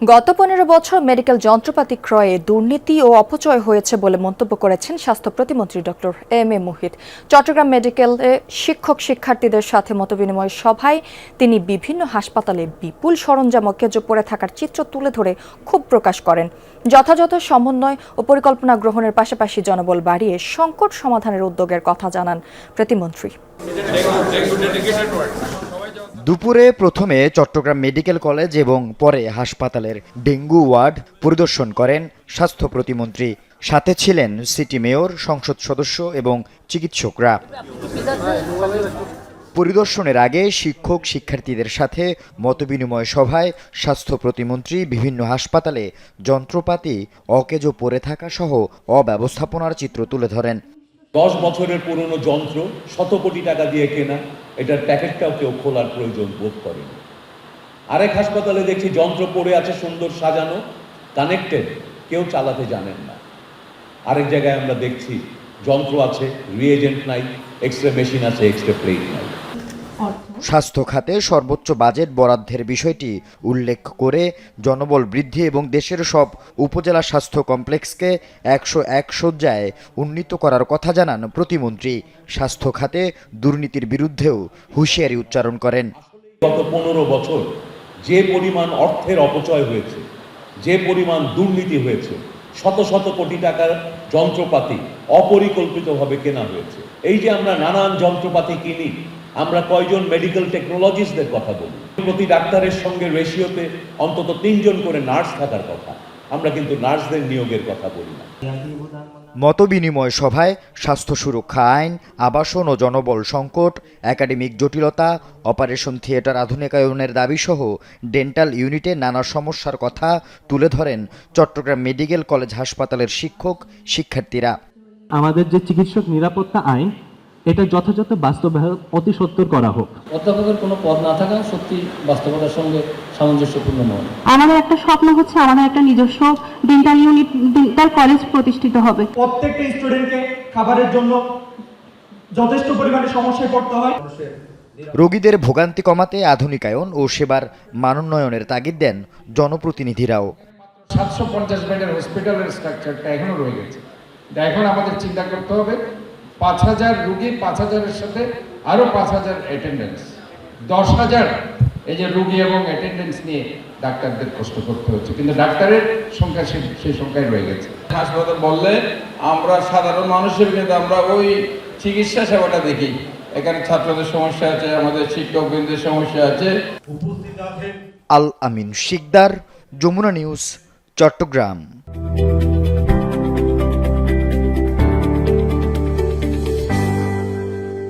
গত ১৫ বছর মেডিকেল যন্ত্রপাতি ক্রয়ে দুর্নীতি ও অপচয় হয়েছে বলে মন্তব্য করেছেন স্বাস্থ্য প্রতিমন্ত্রী doctor M A Muhith. Chittagong মেডিকেলে শিক্ষক শিক্ষার্থীদের সাথে মতবিনিময় সভায় তিনি বিভিন্ন হাসপাতালে বিপুল সরঞ্জাম অকেজো পড়ে থাকার চিত্র তুলে ধরে ক্ষোভ প্রকাশ করেন। যথাযথ সমন্বয় ও পরিকল্পনা গ্রহণের পাশাপাশি জনবল বাড়িয়ে সংকট সমাধানের উদ্যোগের কথা জানান প্রতিমন্ত্রী। দুপুরে প্রথমে চট্টগ্রাম মেডিকেল কলেজ এবং পরে হাসপাতালের ডেঙ্গু ওয়ার্ড পরিদর্শন করেন স্বাস্থ্য প্রতিমন্ত্রী। সাথে ছিলেন সিটি মেয়র, সংসদ সদস্য এবং চিকিৎসকরা। পরিদর্শনের আগে শিক্ষক শিক্ষার্থীদের সাথে মতবিনিময় সভায় স্বাস্থ্য প্রতিমন্ত্রী বিভিন্ন হাসপাতালে যন্ত্রপাতি অকেজো পড়ে থাকা সহ অব্যবস্থাপনার চিত্র তুলে ধরেন। 10 বছরের পুরনো যন্ত্র, শত কোটি টাকা দিয়ে কেনা, এটার প্যাকেটটাও কেউ খোলার প্রয়োজন বোধ করেনি। আরেক হাসপাতালে দেখছি যন্ত্র পড়ে আছে সুন্দর সাজানো, কানেক্টেড, কেউ চালাতে জানেন না। আরেক জায়গায় আমরা দেখছি যন্ত্র আছে, রিএজেন্ট নাই, এক্সরে মেশিন আছে, এক্সরে প্লেট নাই। স্বাস্থ্য খাতে সর্বোচ্চ বাজেট বরাদ্দের বিষয়টি উল্লেখ করে জনবল বৃদ্ধি এবং দেশের সব উপজেলা স্বাস্থ্য কমপ্লেক্সকে 101 শয্যায় উন্নীত করার কথা জানান প্রতিমন্ত্রী। স্বাস্থ্য খাতে দুর্নীতির বিরুদ্ধেও হুঁশিয়ারি উচ্চারণ করেন। গত 15 বছর যে পরিমাণ অর্থের অপচয় হয়েছে, যে পরিমাণ দুর্নীতি হয়েছে, শত শত কোটি টাকার যন্ত্রপাতি অপরিকল্পিতভাবে কেনা হয়েছে। এই যে আমরা নানান যন্ত্রপাতি কিনি, আমরা কয়জন মেডিকেল টেকনোলজিস্টদের কথা বলি, প্রতি ডাক্তারের সঙ্গে রেশিওতে অন্তত 3 জন করে নার্স থাকার কথা, আমরা কিন্তু নার্সদের নিয়োগের কথা বলি না। মতবিনিময় সভায় স্বাস্থ্য সুরক্ষা আইন, আবাসন ও জনবল সংকট, একাডেমিক জটিলতা, অপারেশন থিয়েটার আধুনিকায়নের দাবিসহ ডেন্টাল ইউনিটে নানা সমস্যার কথা তুলে ধরেন চট্টগ্রাম মেডিকেল কলেজ হাসপাতালের শিক্ষক শিক্ষার্থীরা। আমাদের যে চিকিৎসক নিরাপত্তা আইন, এটা যথাযথ বাস্তবায়ন অতি সত্বর করা হোক। অধ্যাপকের কোনো পদ না থাকা সত্যি বাস্তবতার সঙ্গে সামঞ্জস্যপূর্ণ নয়। আমাদের একটা স্বপ্ন হচ্ছে আমাদের একটা নিজস্ব ডেন্টাল ইউনিট, ডেন্টাল কলেজ প্রতিষ্ঠিত হবে। প্রত্যেকটা স্টুডেন্টকে খাবারের জন্য যথেষ্ট পরিমাণে সমস্যায় পড়তে হয়। রোগীদের ভোগান্তি কমাতে আধুনিকায়ন ও সেবার মানোন্নয়নের তাগিদ দেন জনপ্রতিনিধিরাও। 750 বেডের হসপিটালের স্ট্রাকচারটা এখনো রয়ে গেছে। এখন আমাদের চিন্তা করতে হবে 5000 রুগী, 5000-এর সাথে আরো 5000 অ্যাটেন্ডেন্স, 10,000 এই যে রুগী এবং অ্যাটেন্ডেন্স নিয়ে ডাক্তারদের কষ্ট করতে হচ্ছে, কিন্তু ডাক্তারের সংখ্যা সেই সংখ্যায় রয়ে গেছে। হাসপাতাল বললে আমরা সাধারণ মানুষের কিন্তু আমরা ওই চিকিৎসা সেবাটা দেখি। এখানে ছাত্রদের সমস্যা আছে, আমাদের শিক্ষকবৃন্দের সমস্যা আছে। আল আমিন শিকদার, যমুনা নিউজ, চট্টগ্রাম।